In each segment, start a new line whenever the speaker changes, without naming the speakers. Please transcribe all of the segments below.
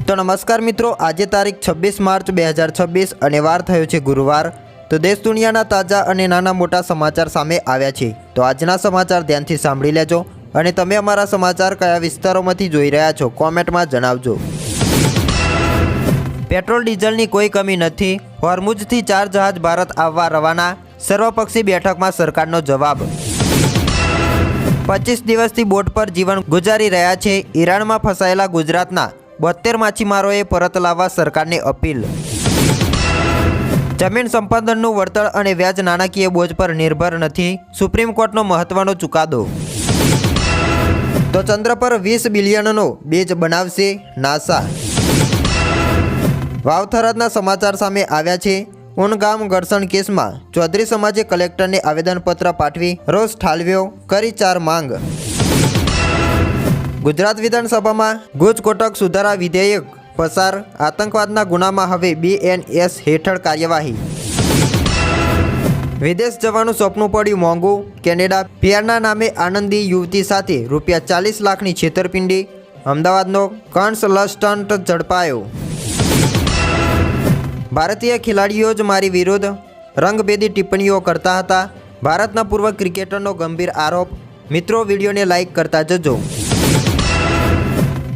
तो नमस्कार मित्रों, आज तारीख 26 मार्च 2026 અને વાર થયો છે ગુરુવાર। तो देश दुनियाना ताजा અને નાના મોટા સમાચાર સામે આવ્યા છે। તો આજના સમાચાર ધ્યાનથી સાંભળી લેજો અને તમે અમારા સમાચાર કયા વિસ્તારોમાંથી જોઈ રહ્યા છો કોમેન્ટમાં જણાવજો। પેટ્રોલ ડીઝલની કોઈ કમી નથી, હોર્મુઝથી 4 જહાજ ભારત આવવા રવાના, સર્વપક્ષી બેઠકમાં સરકારનો જવાબ। 25 દિવસથી બોટ પર જીવન ગુજારી રહ્યા છે ઈરાનમાં ફસાયેલા ગુજરાતના 72 માછીમારોએ પરત લાવવા સરકારને અપીલ। જમીન સંપાદનનું વળતર અને વ્યાજ નાણાકીય બોજ પર નિર્ભર નથી, સુપ્રીમ કોર્ટનો મહત્વનો ચુકાદો। તો ચંદ્ર પર 20 બિલિયનનો બેઝ બનાવશે નાસા। વાવથરાદના સમાચાર સામે આવ્યા છે। ઊન ગામ ઘર્ષણ કેસમાં ચૌધરી સમાજે કલેક્ટરને આવેદનપત્ર પાઠવી રોષ ઠાલવ્યો, કરી 4 માંગ। ગુજરાત વિધાનસભામાં ગુજકોટક સુધારા વિધેયક પસાર, આતંકવાદના ગુનામાં હવે BNS હેઠળ કાર્યવાહી। વિદેશ જવાનું સપનું પડ્યું મોંઘું, કેનેડા પીઆરના નામે આનંદી યુવતી સાથે ₹40 લાખની છેતરપિંડી, અમદાવાદનો કન્સલ્ટન્ટ ઝડપાયો। ભારતીય ખેલાડીઓ જ મારી વિરુદ્ધ રંગભેદી ટિપ્પણીઓ કરતા હતા, ભારતના પૂર્વ ક્રિકેટરનો ગંભીર આરોપ। મિત્રો, વિડીયોને લાઇક કરતા જજો।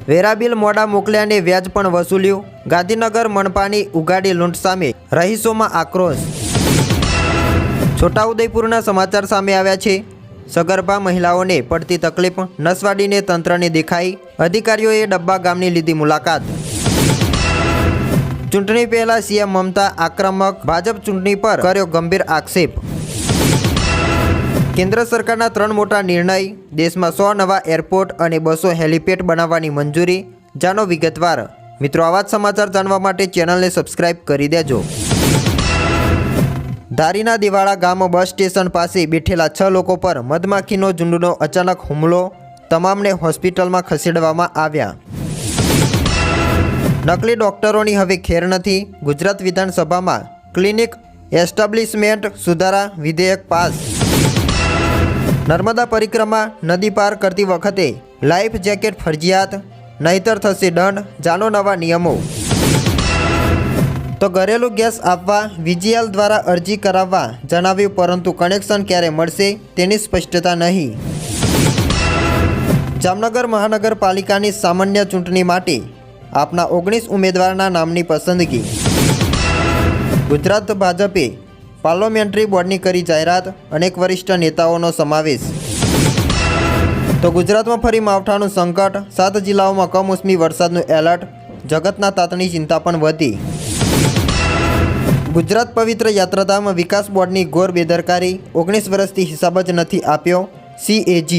વેરા બિલ મોડા મોકલ્યાને વ્યાજ પણ વસૂલ્યું, ગાંધીનગર મણપાની ઉગાડી લૂંટ સામે રહીશોમાં આક્રોશ। છોટાઉદેપુરના સમાચાર સામે આવ્યા છે। સગર્ભા મહિલાઓને પડતી તકલીફ નસવાડીને તંત્રને દેખાઈ, અધિકારીઓએ ડબ્બા ગામની લીધી મુલાકાત। ચૂંટણી પહેલા સીએમ મમતા આક્રમક, ભાજપ ચૂંટણી પર કર્યો ગંભીર આક્ષેપ। કેન્દ્ર સરકારના 3 મોટા નિર્ણય, દેશમાં 100 નવા એરપોર્ટ અને 200 હેલીપેડ બનાવવાની મંજૂરી। જાણો વિગતવાર। મિત્રો, આવા જ સમાચાર જાણવા માટે ચેનલને સબસ્ક્રાઇબ કરી દેજો। ધારીના દિવાળા ગામ બસ સ્ટેશન પાસે બેઠેલા 6 લોકો પર મધમાખીનો ઝુંડનો અચાનક હુમલો, તમામને હોસ્પિટલમાં ખસેડવામાં આવ્યા। નકલી ડોક્ટરોની હવે ખેર નથી, ગુજરાત વિધાનસભામાં ક્લિનિક એસ્ટાબ્લિશમેન્ટ સુધારા વિધેયક પાસ। નર્મદા પરિક્રમા નદી પાર કરતી વખતે લાઈફ જેકેટ ફરજિયાત, નહીતર થશે દંડ। જાણો નવા નિયમો। તો ઘરેલું ગેસ આપવા VGL દ્વારા અરજી કરાવવા જણાવ્યું, પરંતુ કનેક્શન ક્યારે મળશે તેની સ્પષ્ટતા નહીં। જામનગર મહાનગરપાલિકાની સામાન્ય ચૂંટણી માટે આપના 19 ઉમેદવારના નામની પસંદગી। ગુજરાત ભાજપે પાર્લામેન્ટરી બોર્ડની કરી જાહેરાત, અનેક વરિષ્ઠ નેતાઓનો સમાવેશ। તો ગુજરાતમાં ફરી માવઠાનું સંકટ, 7 જિલ્લાઓમાં કમોસમી વરસાદનું એલર્ટ, જગતના તાતની ચિંતા પણ વધી। ગુજરાત પવિત્ર યાત્રાધામ વિકાસ બોર્ડની ઘોર બેદરકારી, 19 વર્ષથી હિસાબ જ નથી આપ્યો, CAG।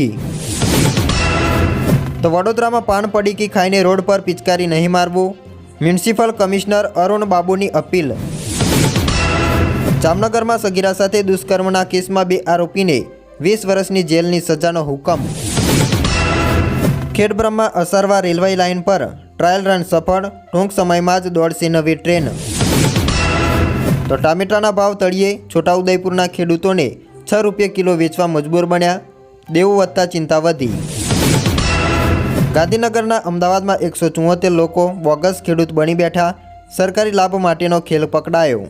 તો વડોદરામાં પાન પડીકી ખાઈને રોડ પર પિચકારી નહીં મારવું, મ્યુનિસિપલ કમિશનર અરુણ બાબુની અપીલ। જામનગરમાં સગીરા સાથે દુષ્કર્મના કેસમાં 2 આરોપીને 20 વર્ષની જેલની સજાનો હુકમ। ખેડબ્રહ્મા અસારવા રેલવે લાઇન પર ટ્રાયલ રન સફળ, ટૂંક સમયમાં જ દોડશે નવી ટ્રેન। તો ટામેટાના ભાવ તળિયે, છોટાઉદેપુરના ખેડૂતોને ₹6 કિલો વેચવા મજબૂર બન્યા, દેવું વધતા ચિંતા વધી। ગાંધીનગરના અમદાવાદમાં 174 લોકો બોગસ ખેડૂત બની બેઠા, સરકારી લાભ માટેનો ખેલ પકડાયો।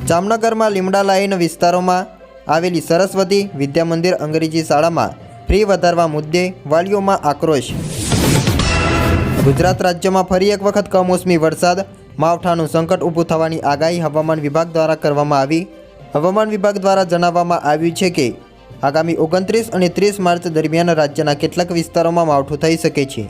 જામનગરમાં લીમડા લાઈન વિસ્તારોમાં આવેલી સરસ્વતી વિદ્યા મંદિર અંગ્રેજી શાળામાં ફી વધારવા મુદ્દે વાલીઓમાં આક્રોશ। ગુજરાત રાજ્યમાં ફરી એક વખત કમોસમી વરસાદ, માવઠાનું સંકટ ઊભું થવાની આગાહી હવામાન વિભાગ દ્વારા કરવામાં આવી। હવામાન વિભાગ દ્વારા જણાવવામાં આવ્યું છે કે આગામી 29 અને 30 માર્ચ દરમિયાન રાજ્યના કેટલાક વિસ્તારોમાં માવઠું થઈ શકે છે।